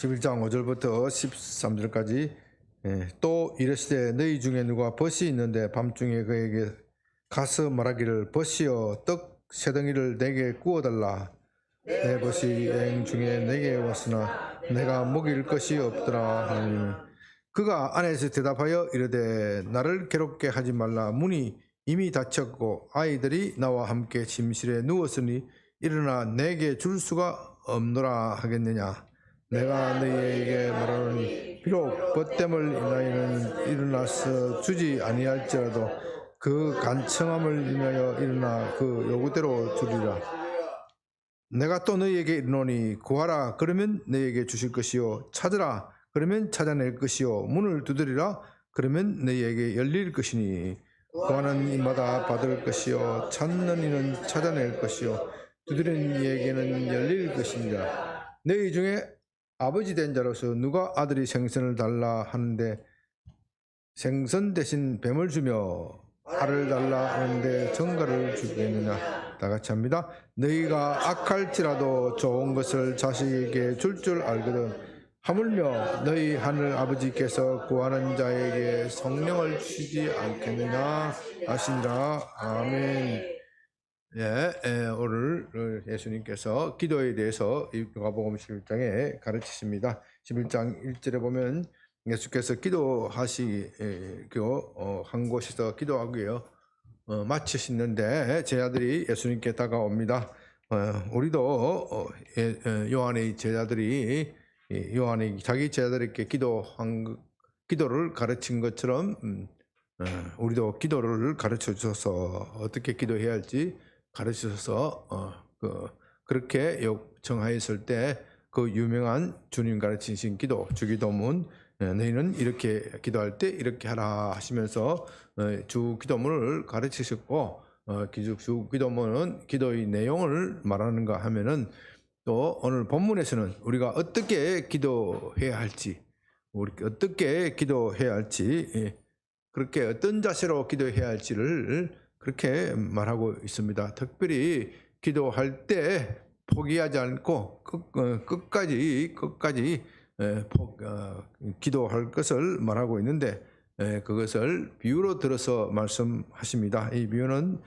11장 5절부터 13절까지 또 이르시되 너희 중에 누가 벗이 있는데 밤중에 그에게 가서 말하기를 벗이여 떡 세 덩이를 내게 구워달라. 내 벗이 여행 중에 내게 왔으나 내가 먹일 것이 없더라 하니 그가 안에서 대답하여 이르되 나를 괴롭게 하지 말라. 문이 이미 닫혔고 아이들이 나와 함께 침실에 누웠으니 일어나 내게 줄 수가 없노라 하겠느냐. 내가 너희에게 말하노니 비록 벗됨을 인하여는 일어나서 주지 아니할지라도 그 간청함을 인하여 일어나 그 요구대로 주리라. 내가 또 너희에게 이르노니 구하라 그러면 너희에게 주실 것이요 찾으라 그러면 찾아낼 것이요 문을 두드리라 그러면 너희에게 열릴 것이니 구하는 이마다 받을 것이요 찾는 이는 찾아낼 것이요 두드리는 이에게는 열릴 것이니라. 너희 중에 아버지 된 자로서 누가 아들이 생선을 달라 하는데 생선 대신 뱀을 주며 알을 달라 하는데 정갈을 주겠느냐. 다 같이 합니다. 너희가 악할지라도 좋은 것을 자식에게 줄 알거든 하물며 너희 하늘 아버지께서 구하는 자에게 성령을 주시지 않겠느냐 하시니라. 아멘. 오늘 예수님께서 기도에 대해서 누가복음 11장에 가르치십니다. 11장 1절에 보면 예수께서 기도하시고 한 곳에서 기도하고요 마치시는데 제자들이 예수님께 다가옵니다. 우리도 요한의 제자들이 요한이 자기 제자들에게 기도를 가르친 것처럼 우리도 기도를 가르쳐 주셔서 어떻게 기도해야 할지 가르쳐 주셔서 그렇게 요청하였을 때 그 유명한 주님 가르치신 기도 주기도문 너희는 이렇게 기도할 때 이렇게 하라 하시면서 주기도문을 가르치셨고 주기도문은 기도의 내용을 말하는가 하면은 또 오늘 본문에서는 우리가 어떻게 기도해야 할지 그렇게 어떤 자세로 기도해야 할지를 그렇게 말하고 있습니다. 특별히 기도할 때 포기하지 않고 끝까지 기도할 것을 말하고 있는데 그것을 비유로 들어서 말씀하십니다. 이 비유는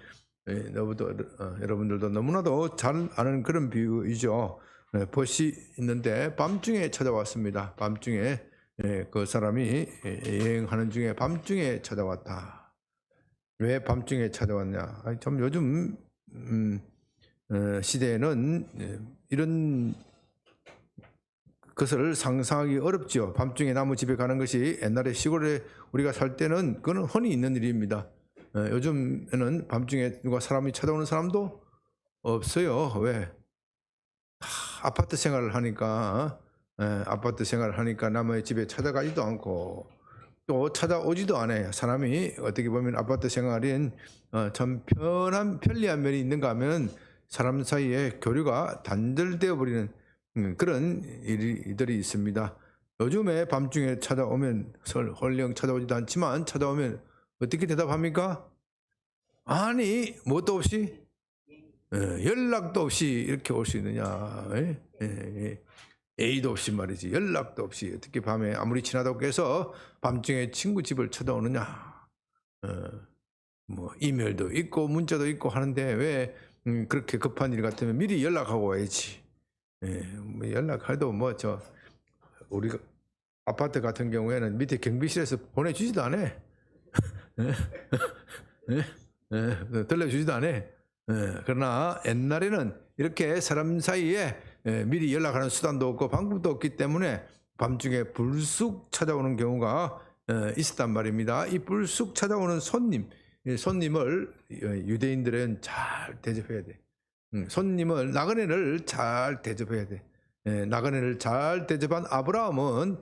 여러분들도 너무나도 잘 아는 그런 비유이죠. 벗이 있는데 밤중에 찾아왔습니다. 밤중에 그 사람이 여행하는 중에 밤중에 찾아왔다. 왜 밤중에 찾아왔냐? 참 요즘 시대에는 이런 것을 상상하기 어렵죠. 밤중에 남의 집에 가는 것이 옛날에 시골에 우리가 살 때는 그건 흔히 있는 일입니다. 요즘에는 밤중에 누가 사람이 찾아오는 사람도 없어요. 왜? 아파트 생활을 하니까 남의 집에 찾아가지도 않고 또 찾아오지도 않아요. 사람이 어떻게 보면 아파트 생활인 참 편리한 면이 있는가 하면 사람 사이에 교류가 단절되어 버리는 그런 일들이 있습니다. 요즘에 밤중에 찾아오면 헐령 찾아오지도 않지만 찾아오면 어떻게 대답합니까? 아니 뭣도 없이 연락도 없이 이렇게 올 수 있느냐. A도 없이 말이지. 연락도 없이 어떻게 밤에 아무리 친하다고 해서 밤중에 친구 집을 찾아오느냐. 뭐 이메일도 있고 문자도 있고 하는데 왜 그렇게 급한 일 같으면 미리 연락하고 와야지. 뭐 연락해도 우리가 아파트 같은 경우에는 밑에 경비실에서 보내주지도 않아. 들려주지도 않아. 그러나 옛날에는 이렇게 사람 사이에 미리 연락하는 수단도 없고 방법도 없기 때문에 밤중에 불쑥 찾아오는 경우가 있었단 말입니다. 이 불쑥 찾아오는 손님을 유대인들은 잘 대접해야 돼. 손님을 나그네를 잘 대접해야 돼. 나그네를 잘 대접한 아브라함은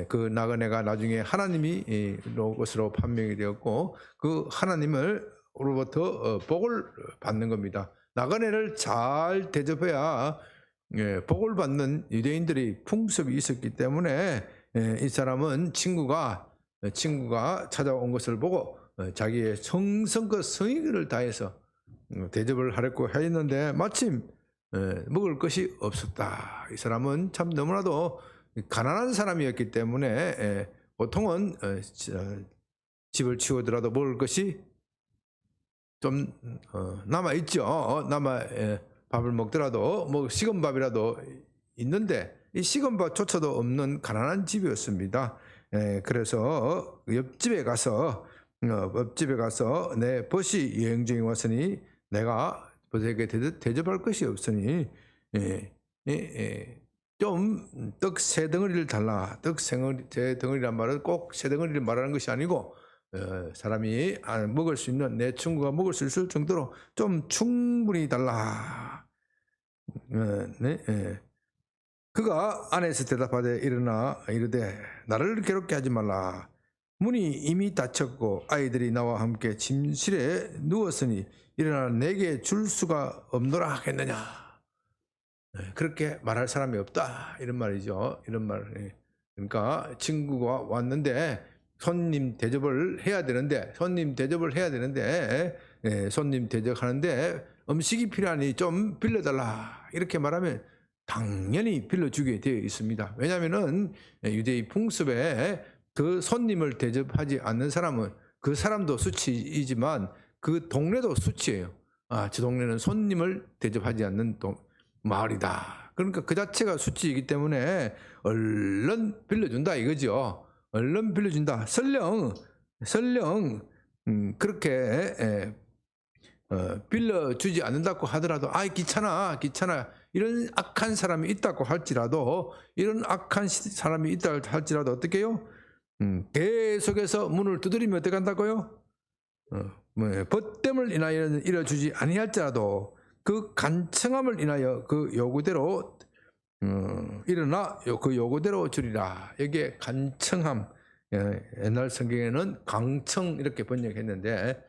그 나그네가 나중에 하나님이 것으로 판명이 되었고 그 하나님으로부터 복을 받는 겁니다. 나그네를 잘 대접해야 복을 받는 유대인들이 풍습이 있었기 때문에 이 사람은 친구가 찾아온 것을 보고 자기의 성성껏 성의를 다해서 대접을 하려고 했는데 마침 먹을 것이 없었다. 이 사람은 참 너무나도 가난한 사람이었기 때문에 보통은 집을 치우더라도 먹을 것이 좀 남아 있죠. 밥을 먹더라도 뭐 식은 밥이라도 있는데 이 식은 밥조차도 없는 가난한 집이었습니다. 그래서 옆집에 가서 내 벗이 여행 중에 왔으니 내가 벗에게 대접할 것이 없으니 좀 떡 세 덩어리를 달라. 떡 세 덩어리란 말은 꼭 세 덩어리를 말하는 것이 아니고 사람이 먹을 수 있는, 내 친구가 먹을 수 있을 정도로 좀 충분히 달라. 그가 아내에서 대답하되 일어나 이르되 나를 괴롭게 하지 말라. 문이 이미 닫혔고 아이들이 나와 함께 침실에 누웠으니 일어나 내게 줄 수가 없노라 하겠느냐. 그렇게 말할 사람이 없다, 이런 말이죠. 이런 말. 그러니까 친구가 왔는데 손님 대접을 해야 되는데 손님 대접하는데 음식이 필요하니 좀 빌려달라, 이렇게 말하면 당연히 빌려주게 되어 있습니다. 왜냐하면은 유대의 풍습에 그 손님을 대접하지 않는 사람은 그 사람도 수치이지만 그 동네도 수치예요. 저 동네는 손님을 대접하지 않는 마을이다. 그러니까 그 자체가 수치이기 때문에 얼른 빌려준다 이거죠. 얼른 빌려준다. 설령 그렇게 빌려주지 않는다고 하더라도 귀찮아 이런 악한 사람이 있다고 할지라도 어떻게 해요? 계속해서 문을 두드리면 어떻게 한다고요? 벗됨을 인하여 이뤄주지 아니할지라도 그 간청함을 인하여 그 요구대로 일어나 그 요구대로 주리라. 여기에 간청함, 옛날 성경에는 강청 이렇게 번역했는데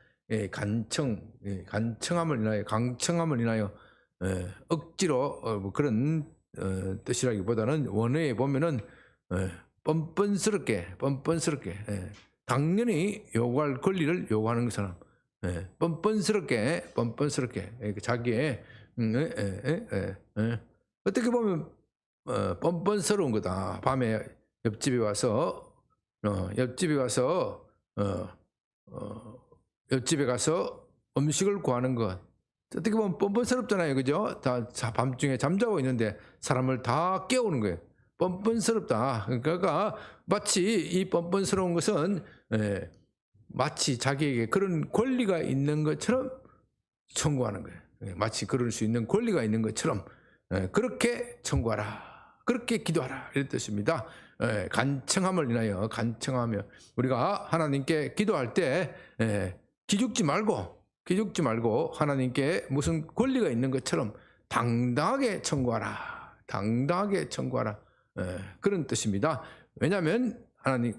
강청함을 인하여 억지로 뭐 그런 뜻이라기보다는 원어에 보면은 뻔뻔스럽게 당연히 요구할 권리를 요구하는 사람, 뻔뻔스럽게 자기의 어떻게 보면 뻔뻔스러운 거다. 밤에 옆집에 가서 음식을 구하는 것, 어떻게 보면 뻔뻔스럽잖아요, 그죠? 밤중에 잠자고 있는데 사람을 다 깨우는 거예요. 뻔뻔스럽다. 그러니까 마치 이 뻔뻔스러운 것은 마치 자기에게 그런 권리가 있는 것처럼 청구하는 거예요. 마치 그럴 수 있는 권리가 있는 것처럼 그렇게 청구하라, 그렇게 기도하라, 이런 뜻입니다. 간청함을 인하여, 간청하며 우리가 하나님께 기도할 때 기죽지 말고 하나님께 무슨 권리가 있는 것처럼 당당하게 청구하라, 그런 뜻입니다. 왜냐하면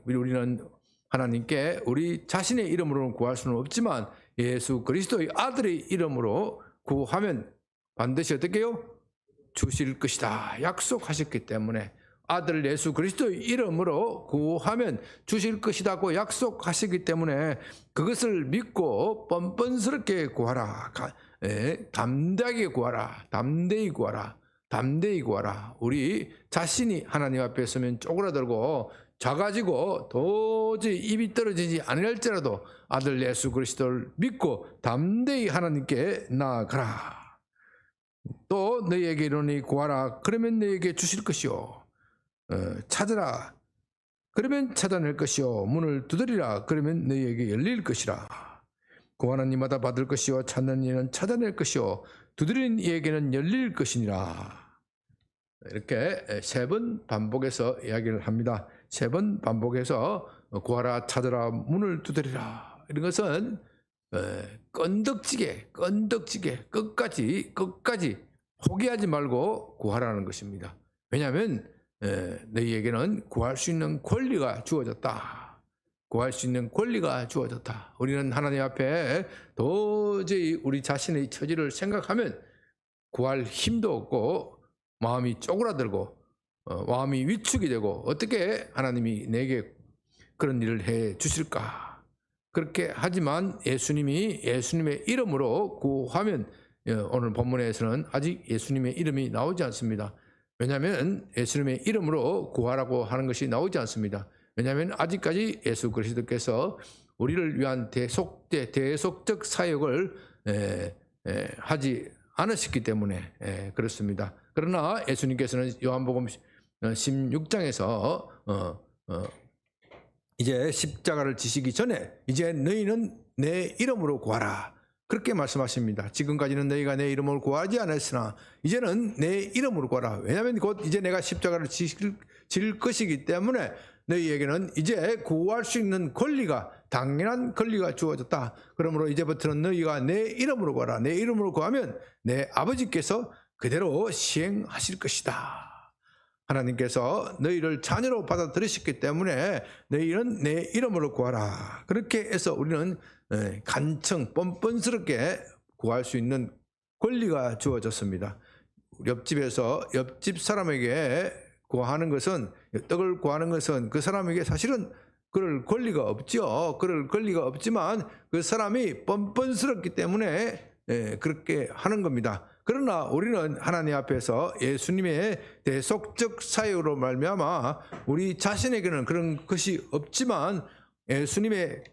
우리는 하나님께 우리 자신의 이름으로는 구할 수는 없지만 예수 그리스도의 아들의 이름으로 구하면 반드시 어떻게 해요? 주실 것이다 약속하셨기 때문에, 아들 예수 그리스도의 이름으로 구하면 주실 것이라고 약속하시기 때문에 그것을 믿고 뻔뻔스럽게 구하라. 담대하게 구하라. 담대히 구하라. 우리 자신이 하나님 앞에 서면 쪼그라들고 작아지고 도저히 입이 떨어지지 않을지라도 아들 예수 그리스도를 믿고 담대히 하나님께 나아가라. 또 너희에게 이르노니 구하라 그러면 너희에게 주실 것이요, 찾으라 그러면 찾아낼 것이요, 문을 두드리라 그러면 너희에게 열릴 것이라. 구하는 이마다 받을 것이요, 찾는 이는 찾아낼 것이요, 두드리는 이에게는 열릴 것이니라. 이렇게 3번 반복해서 이야기를 합니다. 3번 반복해서 구하라, 찾으라, 문을 두드리라. 이런 것은 건덕지게 끝까지 포기하지 말고 구하라는 것입니다. 왜냐하면 너희에게는 구할 수 있는 권리가 주어졌다. 우리는 하나님 앞에 도저히 우리 자신의 처지를 생각하면 구할 힘도 없고 마음이 쪼그라들고 마음이 위축이 되고 어떻게 하나님이 내게 그런 일을 해 주실까? 그렇게 하지만 예수님의 이름으로 구하면, 오늘 본문에서는 아직 예수님의 이름이 나오지 않습니다. 왜냐하면 예수님의 이름으로 구하라고 하는 것이 나오지 않습니다. 왜냐하면 아직까지 예수 그리스도께서 우리를 위한 대속적 사역을 하지 않으셨기 때문에 그렇습니다. 그러나 예수님께서는 요한복음 16장에서 이제 십자가를 지시기 전에 이제 너희는 내 이름으로 구하라, 그렇게 말씀하십니다. 지금까지는 너희가 내 이름으로 구하지 않았으나 이제는 내 이름으로 구하라. 왜냐하면 곧 이제 내가 십자가를 질 것이기 때문에 너희에게는 이제 구할 수 있는 권리가, 당연한 권리가 주어졌다. 그러므로 이제부터는 너희가 내 이름으로 구하라. 내 이름으로 구하면 내 아버지께서 그대로 시행하실 것이다. 하나님께서 너희를 자녀로 받아들이셨기 때문에 너희는 내 이름으로 구하라. 그렇게 해서 우리는 간청 뻔뻔스럽게 구할 수 있는 권리가 주어졌습니다. 옆집에서 옆집 사람에게 구하는 것은, 떡을 구하는 것은 그 사람에게 사실은 그럴 권리가 없죠. 그럴 권리가 없지만 그 사람이 뻔뻔스럽기 때문에 그렇게 하는 겁니다. 그러나 우리는 하나님 앞에서 예수님의 대속적 사역으로 말미암아 우리 자신에게는 그런 것이 없지만 예수님의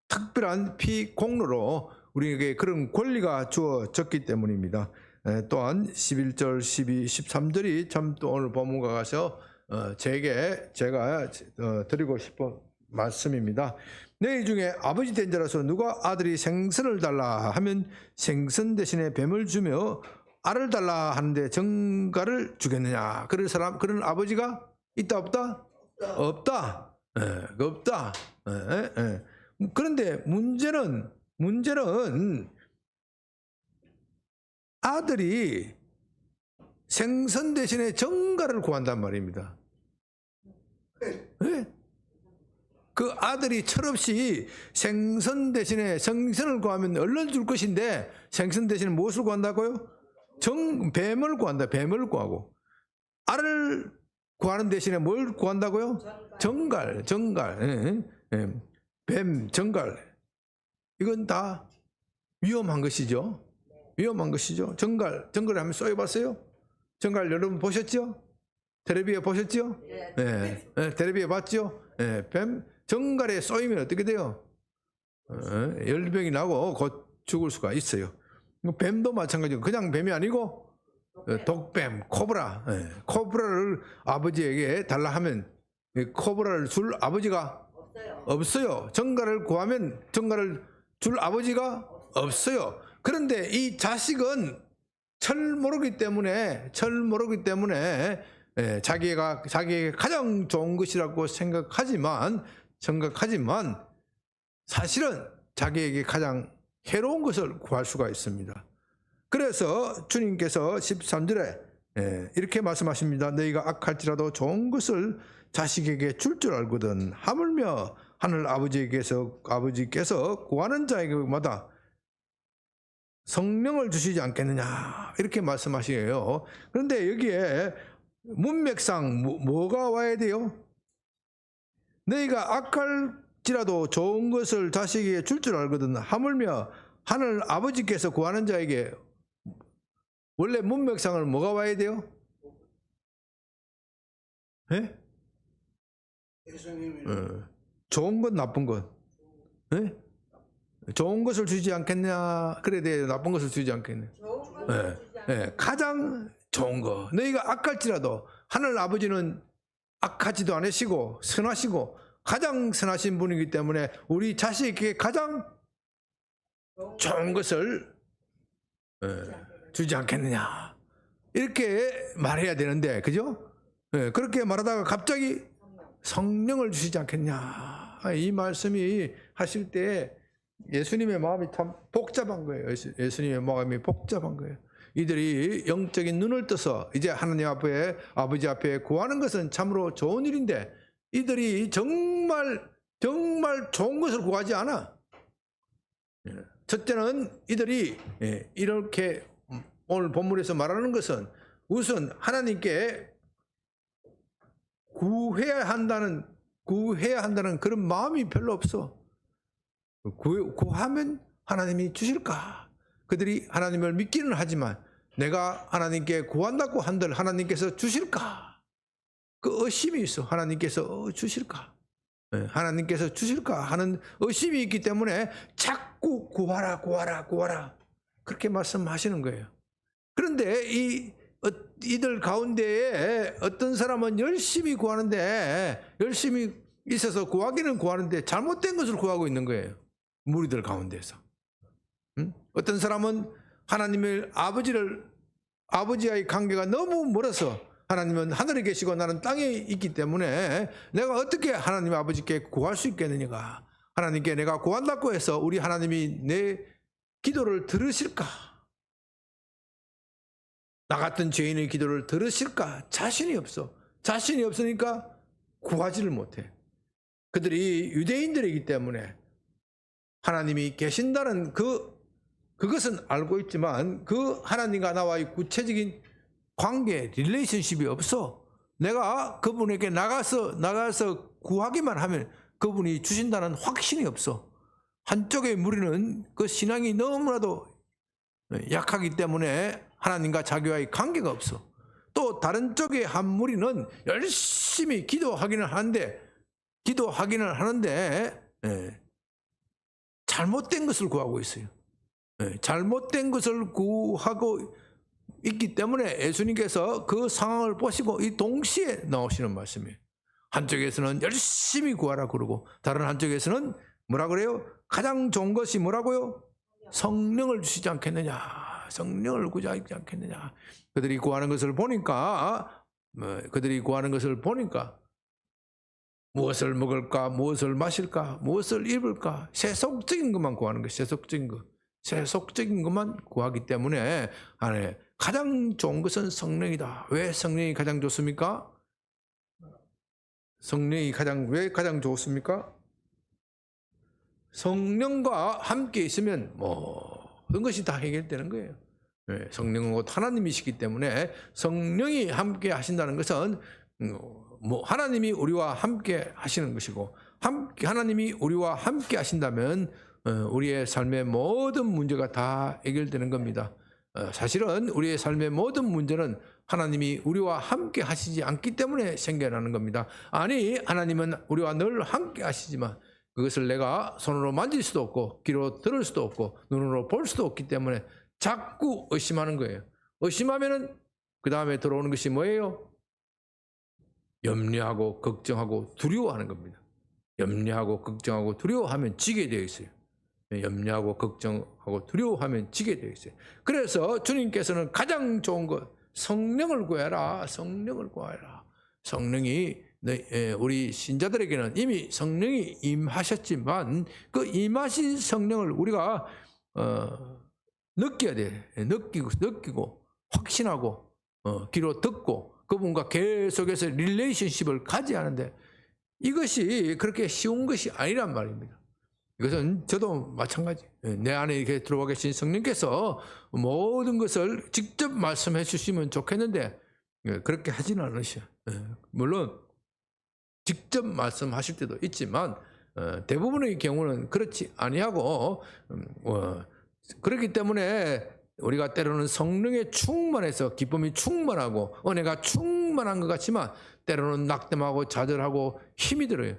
특별한 피 공로로 우리에게 그런 권리가 주어졌기 때문입니다. 또한 11절, 12, 13절이 참 또 오늘 본문과 가서 제가 드리고 싶은 말씀입니다. 너희 중에 아버지 된 자라서 누가 아들이 생선을 달라 하면 생선 대신에 뱀을 주며 알을 달라 하는데 정갈을 주겠느냐? 그런 아버지가 있다 없다? 없다. 없다. 그런데 문제는 아들이 생선 대신에 정갈을 구한단 말입니다. 네? 그 아들이 철없이 생선 대신에 생선을 구하면 얼른 줄 것인데 생선 대신에 무엇을 구한다고요? 뱀을 구한다. 뱀을 구하고. 알을 구하는 대신에 뭘 구한다고요? 정갈. 뱀, 정갈. 이건 다 위험한 것이죠. 위험한 것이죠. 정갈 한번 쏘여봤어요? 정갈 여러분 보셨죠? 텔레비에 보셨죠? 네. 텔레비에 봤죠? 뱀, 정갈에 쏘이면 어떻게 돼요? 열병이 나고 곧 죽을 수가 있어요. 뱀도 마찬가지고 그냥 뱀이 아니고 독뱀, 코브라. 코브라를 아버지에게 달라 하면 코브라를 줄 아버지가 없어요. 정갈을 구하면 정갈을 줄 아버지가 없어요. 그런데 이 자식은 철 모르기 때문에 자기에게 가장 좋은 것이라고 생각하지만 사실은 자기에게 가장 해로운 것을 구할 수가 있습니다. 그래서 주님께서 13절에 이렇게 말씀하십니다. 너희가 악할지라도 좋은 것을 자식에게 줄 알거든 하물며 하늘 아버지께서 구하는 자에게마다 성령을 주시지 않겠느냐, 이렇게 말씀하시에요. 그런데 여기에 문맥상 뭐가 와야 돼요? 너희가 악할지라도 좋은 것을 자식에게 줄 알거든 하물며 하늘 아버지께서 구하는 자에게, 원래 문맥상을 뭐가 와야 돼요? 좋은 것, 나쁜 것. 좋은 것을 주지 않겠냐? 그래야 돼요. 나쁜 것을 주지 않겠냐? 가장 좋은 거. 너희가 악할지라도 하늘 아버지는 악하지도 않으시고 선하시고 가장 선하신 분이기 때문에 우리 자식에게 가장 좋은 것을 주지 않겠느냐, 이렇게 말해야 되는데, 그죠? 그렇게 말하다가 갑자기 성령을 주시지 않겠냐, 이 말씀이 하실 때 예수님의 마음이 참 복잡한 거예요. 예수님의 마음이 복잡한 거예요. 이들이 영적인 눈을 떠서 이제 하나님 앞에, 아버지 앞에 구하는 것은 참으로 좋은 일인데 이들이 정말 좋은 것을 구하지 않아. 첫째는 이들이 이렇게 오늘 본문에서 말하는 것은 우선 하나님께 구해야 한다는 그런 마음이 별로 없어. 구하면 하나님이 주실까? 그들이 하나님을 믿기는 하지만 내가 하나님께 구한다고 한들 하나님께서 주실까? 그 의심이 있어. 하나님께서 주실까? 하나님께서 주실까 하는 의심이 있기 때문에 자꾸 구하라 구하라 구하라 그렇게 말씀하시는 거예요. 그런데 이들 가운데에 어떤 사람은 열심히 구하는데, 열심히 있어서 구하기는 구하는데 잘못된 것을 구하고 있는 거예요. 무리들 가운데서. 어떤 사람은 하나님의 아버지와의 관계가 너무 멀어서, 하나님은 하늘에 계시고 나는 땅에 있기 때문에 내가 어떻게 하나님 아버지께 구할 수 있겠느냐. 하나님께 내가 구한다고 해서 우리 하나님이 내 기도를 들으실까? 나 같은 죄인의 기도를 들으실까? 자신이 없어. 자신이 없으니까 구하지를 못해. 그들이 유대인들이기 때문에 하나님이 계신다는 그것은 알고 있지만 그 하나님과 나와의 구체적인 관계, 릴레이션십이 없어. 내가 그분에게 나가서 구하기만 하면 그분이 주신다는 확신이 없어. 한쪽의 무리는 그 신앙이 너무나도 약하기 때문에 하나님과 자기와의 관계가 없어. 또 다른 쪽의 한 무리는 열심히 기도하기는 하는데 잘못된 것을 구하고 있어요. 잘못된 것을 구하고 있기 때문에 예수님께서 그 상황을 보시고 이 동시에 나오시는 말씀이에요. 한쪽에서는 열심히 구하라 그러고 다른 한쪽에서는 뭐라 그래요? 가장 좋은 것이 뭐라고요? 성령을 주시지 않겠느냐. 성령을 구하지 않겠느냐. 그들이 구하는 것을 보니까 무엇을 먹을까, 무엇을 마실까, 무엇을 입을까, 세속적인 것만 구하는 거예요. 세속적인 것만 구하기 때문에 가장 좋은 것은 성령이다. 왜 성령이 가장 좋습니까? 왜 가장 좋습니까? 성령과 함께 있으면 모든 것이 다 해결되는 거예요. 성령은 곧 하나님이시기 때문에 성령이 함께 하신다는 것은 하나님이 우리와 함께 하시는 것이고, 하나님이 우리와 함께 하신다면 우리의 삶의 모든 문제가 다 해결되는 겁니다. 사실은 우리의 삶의 모든 문제는 하나님이 우리와 함께 하시지 않기 때문에 생겨나는 겁니다. 아니, 하나님은 우리와 늘 함께 하시지만 그것을 내가 손으로 만질 수도 없고 귀로 들을 수도 없고 눈으로 볼 수도 없기 때문에 자꾸 의심하는 거예요. 의심하면은 그 다음에 들어오는 것이 뭐예요? 염려하고 걱정하고 두려워하는 겁니다. 염려하고 걱정하고 두려워하면 지게 되어 있어요. 염려하고 걱정하고 두려워하면 지게 되어 있어요. 그래서 주님께서는 가장 좋은 것, 성령을 구해라. 성령을 구해라. 성령이 우리 신자들에게는 이미 성령이 임하셨지만 그 임하신 성령을 우리가 느껴야 돼. 느끼고 확신하고 귀로 듣고 그분과 계속해서 릴레이션십을 가져야 하는데 이것이 그렇게 쉬운 것이 아니란 말입니다. 이것은 저도 마찬가지. 내 안에 이렇게 들어와 계신 성령께서 모든 것을 직접 말씀해 주시면 좋겠는데 그렇게 하지는 않으셔요. 물론 직접 말씀하실 때도 있지만 대부분의 경우는 그렇지 아니하고 그렇기 때문에 우리가 때로는 성령에 충만해서 기쁨이 충만하고 은혜가 충만한 것 같지만 때로는 낙담하고 좌절하고 힘이 들어요.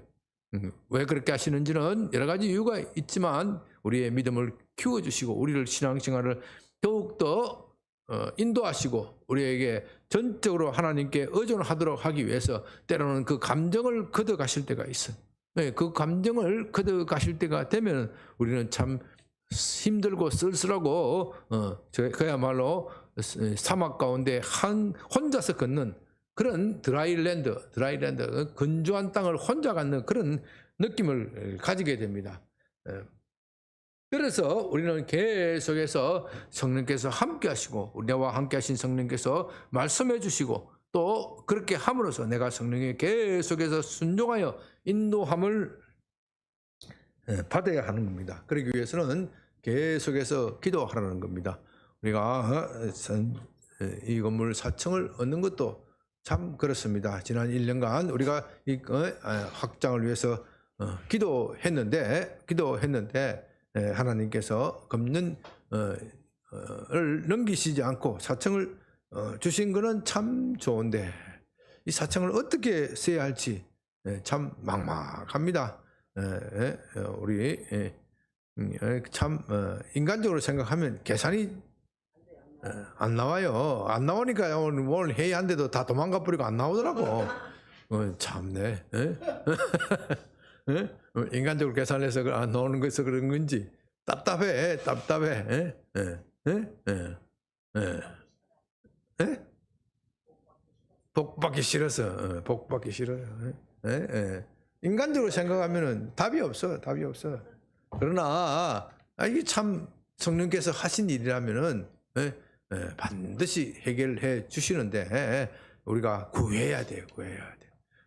왜 그렇게 하시는지는 여러 가지 이유가 있지만 우리의 믿음을 키워주시고 우리를 신앙생활을 더욱더 인도하시고 우리에게 전적으로 하나님께 의존하도록 하기 위해서 때로는 그 감정을 걷어가실 때가 있어요. 그 감정을 걷어가실 때가 되면 우리는 참 힘들고 쓸쓸하고 그야말로 사막 가운데 혼자서 걷는 그런 드라이랜드 건조한 땅을 혼자 갖는 그런 느낌을 가지게 됩니다. 그래서 우리는 계속해서 성령께서 함께 하시고 우리와 함께 하신 성령께서 말씀해 주시고 또 그렇게 함으로써 내가 성령에 계속해서 순종하여 인도함을 받아야 하는 겁니다. 그러기 위해서는 계속해서 기도하라는 겁니다. 우리가 이 건물 4층을 얻는 것도 참 그렇습니다. 지난 1년간 우리가 이 확장을 위해서 기도했는데 하나님께서 금년 넘기시지 않고 사청을 주신 거는 참 좋은데 이 사청을 어떻게 써야 할지 참 막막합니다. 우리 참 인간적으로 생각하면 계산이 안 나와요. 안 나오니까 오늘 회의한데도 다 도망가 버리고 안 나오더라고. 참네. 인간적으로 계산해서 안 나오는 거에서 그런 건지 답답해. 복 받기 싫어서 복 받기 싫어요. 인간적으로 생각하면은 답이 없어. 그러나 이게 참 성령께서 하신 일이라면은 반드시 해결해 주시는데 우리가 구해야 돼요.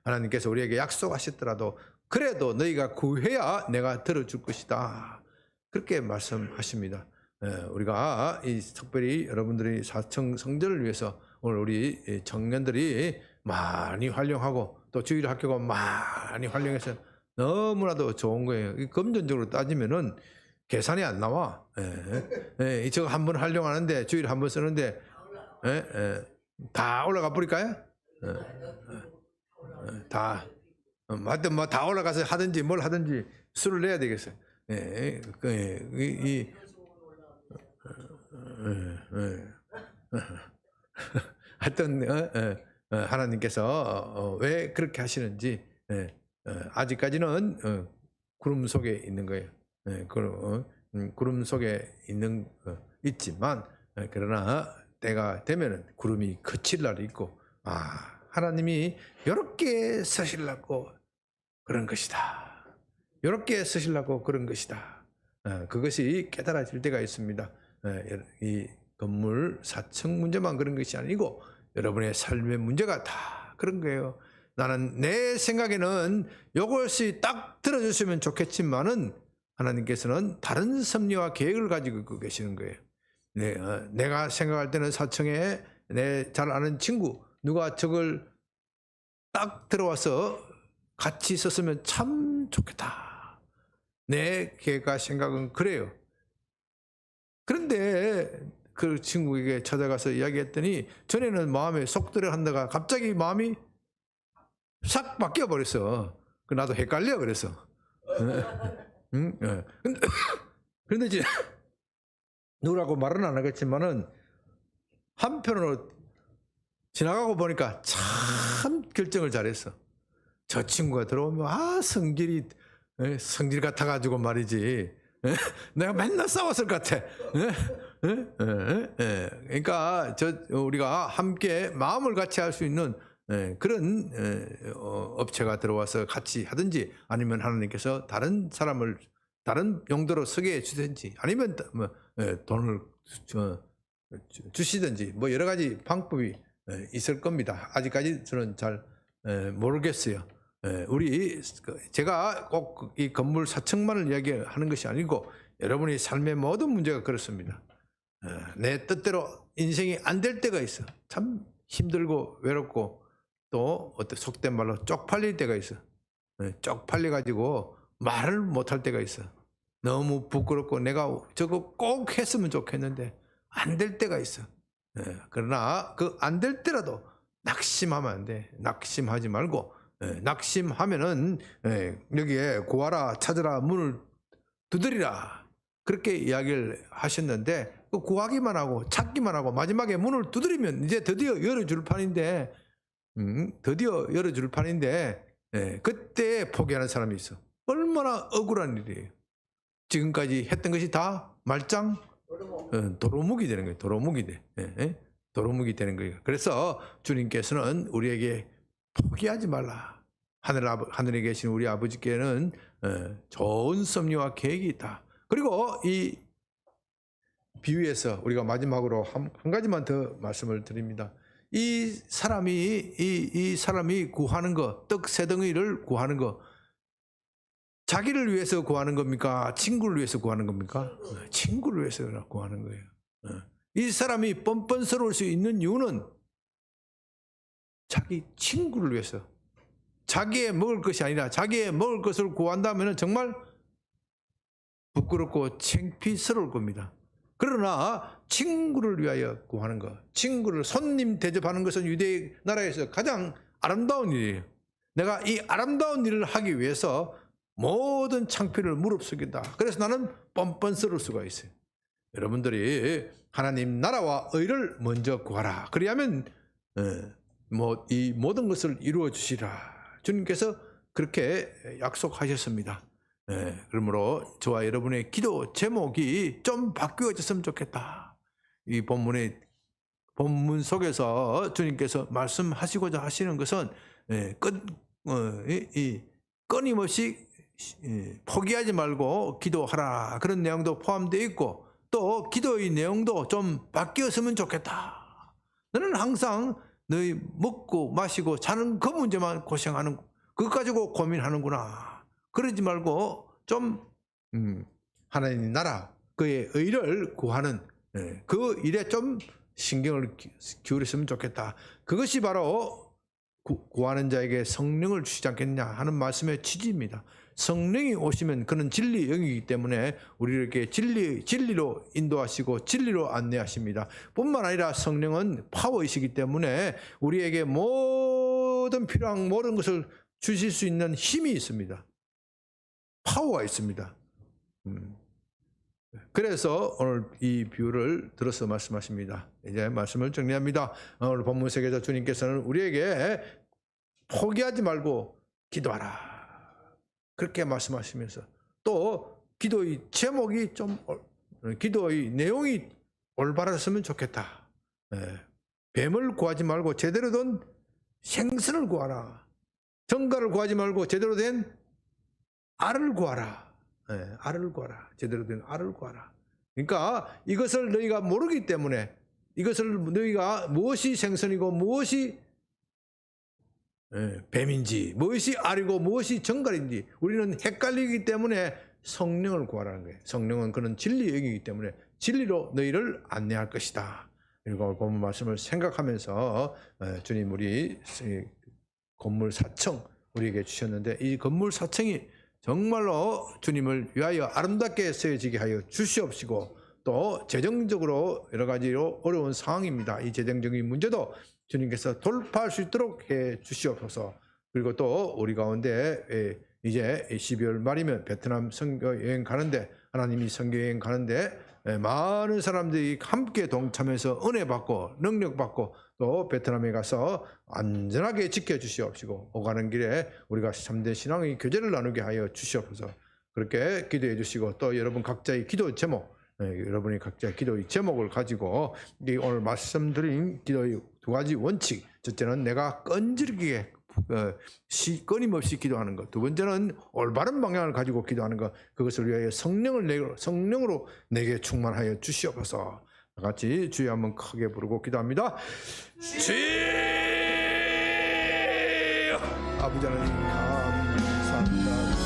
하나님께서 우리에게 약속하셨더라도 그래도 너희가 구해야 내가 들어줄 것이다. 그렇게 말씀하십니다. 우리가 특별히 여러분들이 사청 성전을 위해서 오늘 우리 청년들이 많이 활용하고 또 주일 학교가 많이 활용해서 너무나도 좋은 거예요. 금전적으로 따지면은 계산이 안 나와. 저거 한 번 활용하는데 주일에 한 번 쓰는데 다 올라가 버릴까요? 다 하여튼 뭐 다 올라가서 하든지 뭘 하든지 수를 내야 되겠어요. 하여튼 하나님께서 왜 그렇게 하시는지 아직까지는 구름 속에 있는 거예요. 구름 속에 있지만 그러나 때가 되면은 구름이 그칠 날이 있고 하나님이 이렇게 쓰시려고 그런 것이다. 이렇게 쓰시려고 그런 것이다. 그것이 깨달아질 때가 있습니다. 이 건물 사청 문제만 그런 것이 아니고 여러분의 삶의 문제가 다 그런 거예요. 나는 내 생각에는 이것이 딱 들어줬으면 좋겠지만은 하나님께서는 다른 섭리와 계획을 가지고 계시는 거예요. 내가 생각할 때는 사청에 내 잘 아는 친구 누가 저걸 딱 들어와서 같이 있었으면 참 좋겠다. 내 계획과 생각은 그래요. 그런데 그 친구에게 찾아가서 이야기했더니 전에는 마음에 속 들어 한다가 갑자기 마음이 싹 바뀌어 버렸어. 나도 헷갈려 그래서. 그런데 이제 누구라고 말은 안 하겠지만은 한편으로 지나가고 보니까 참 결정을 잘했어. 저 친구가 들어오면 성질 같아가지고 말이지. 내가 맨날 싸웠을 것 같아. 그러니까 우리가 함께 마음을 같이 할 수 있는 그런 업체가 들어와서 같이 하든지 아니면 하나님께서 다른 사람을 다른 용도로 쓰게 해주든지 아니면 돈을 주시든지 뭐 여러 가지 방법이 있을 겁니다. 아직까지 저는 잘 모르겠어요. 제가 꼭 이 건물 4층만을 이야기하는 것이 아니고 여러분의 삶의 모든 문제가 그렇습니다. 내 뜻대로 인생이 안 될 때가 있어. 참 힘들고 외롭고 또 속된 말로 쪽팔릴 때가 있어. 쪽팔려 가지고 말을 못할 때가 있어. 너무 부끄럽고 내가 저거 꼭 했으면 좋겠는데 안 될 때가 있어. 그러나 그 안 될 때라도 낙심하면 안 돼. 낙심하지 말고 낙심하면은 여기에 구하라 찾으라 문을 두드리라 그렇게 이야기를 하셨는데 그 구하기만 하고 찾기만 하고 마지막에 문을 두드리면 이제 드디어 열어줄 판인데 그때 포기하는 사람이 있어. 얼마나 억울한 일이에요. 지금까지 했던 것이 다 말짱 도루묵이 되는 거예요. 도루묵이 돼. 도루묵이 되는 거예요. 그래서 주님께서는 우리에게 포기하지 말라. 하늘에 계신 우리 아버지께는 좋은 섭리와 계획이 있다. 그리고 이 비유에서 우리가 마지막으로 한 가지만 더 말씀을 드립니다. 이 사람이 구하는 거, 떡 세 덩이를 구하는 거, 자기를 위해서 구하는 겁니까? 친구를 위해서 구하는 겁니까? 친구를 위해서 구하는 거예요. 이 사람이 뻔뻔스러울 수 있는 이유는 자기 친구를 위해서. 자기의 먹을 것이 아니라 자기의 먹을 것을 구한다면 정말 부끄럽고 창피스러울 겁니다. 그러나 친구를 위하여 구하는 것, 친구를 손님 대접하는 것은 유대 나라에서 가장 아름다운 일이에요. 내가 이 아름다운 일을 하기 위해서 모든 창피를 무릅쓰겠다. 그래서 나는 뻔뻔스러울 수가 있어요. 여러분들이 하나님 나라와 의를 먼저 구하라. 그리하면 이 모든 것을 이루어 주시라. 주님께서 그렇게 약속하셨습니다. 그러므로 저와 여러분의 기도 제목이 좀 바뀌어졌으면 좋겠다. 이 본문 속에서 주님께서 말씀하시고자 하시는 것은 끊임없이 포기하지 말고 기도하라. 그런 내용도 포함되어 있고 또 기도의 내용도 좀 바뀌었으면 좋겠다. 너는 항상 너희 먹고 마시고 자는 그 문제만 고생하는, 그것 가지고 고민하는구나. 그러지 말고 좀 하나님 나라 그의 의를 구하는 그 일에 좀 신경을 기울였으면 좋겠다. 그것이 바로 구하는 자에게 성령을 주시지 않겠냐 하는 말씀의 취지입니다. 성령이 오시면 그는 진리의 영이기 때문에 우리에게 진리로 인도하시고 진리로 안내하십니다. 뿐만 아니라 성령은 파워이시기 때문에 우리에게 모든 필요한 모든 것을 주실 수 있는 힘이 있습니다. 파워가 있습니다. 그래서 오늘 이 비유를 들어서 말씀하십니다. 이제 말씀을 정리합니다. 오늘 본문 속에서 주님께서는 우리에게 포기하지 말고 기도하라. 그렇게 말씀하시면서 또 기도의 제목이 기도의 내용이 올바랐으면 좋겠다. 뱀을 구하지 말고 제대로 된 생선을 구하라. 정갈을 구하지 말고 제대로 된 알을 구하라. 알을 구하라. 제대로 된 알을 구하라. 그러니까 이것을 너희가 모르기 때문에, 이것을 너희가 무엇이 생선이고 무엇이 뱀인지, 무엇이 알이고 무엇이 정갈인지 우리는 헷갈리기 때문에 성령을 구하라는 거예요. 성령은 그는 진리의 영이기 때문에 진리로 너희를 안내할 것이다. 그리고 본문 말씀을 생각하면서 주님 우리 건물 4층 우리에게 주셨는데 이 건물 4층이 정말로 주님을 위하여 아름답게 쓰여지게 하여 주시옵시고, 또 재정적으로 여러 가지로 어려운 상황입니다. 이 재정적인 문제도 주님께서 돌파할 수 있도록 해 주시옵소서. 그리고 또 우리 가운데 이제 12월 말이면 베트남 선교 여행 가는데, 하나님이 선교 여행 가는데 많은 사람들이 함께 동참해서 은혜 받고 능력 받고 또 베트남에 가서 안전하게 지켜주시옵시고, 오가는 길에 우리가 참된 신앙의 교제를 나누게 하여 주시옵소서. 그렇게 기도해 주시고, 또 여러분 각자의 기도 제목, 여러분이 각자의 기도의 제목을 가지고 오늘 말씀드린 기도의 두 가지 원칙, 첫째는 내가 끈질기게 끊임없이 기도하는 것, 두 번째는 올바른 방향을 가지고 기도하는 것, 그것을 위하여 성령으로 내게 충만하여 주시옵소서. 같이 주여 한번 크게 부르고 기도합니다. 주여! 아버지 하나님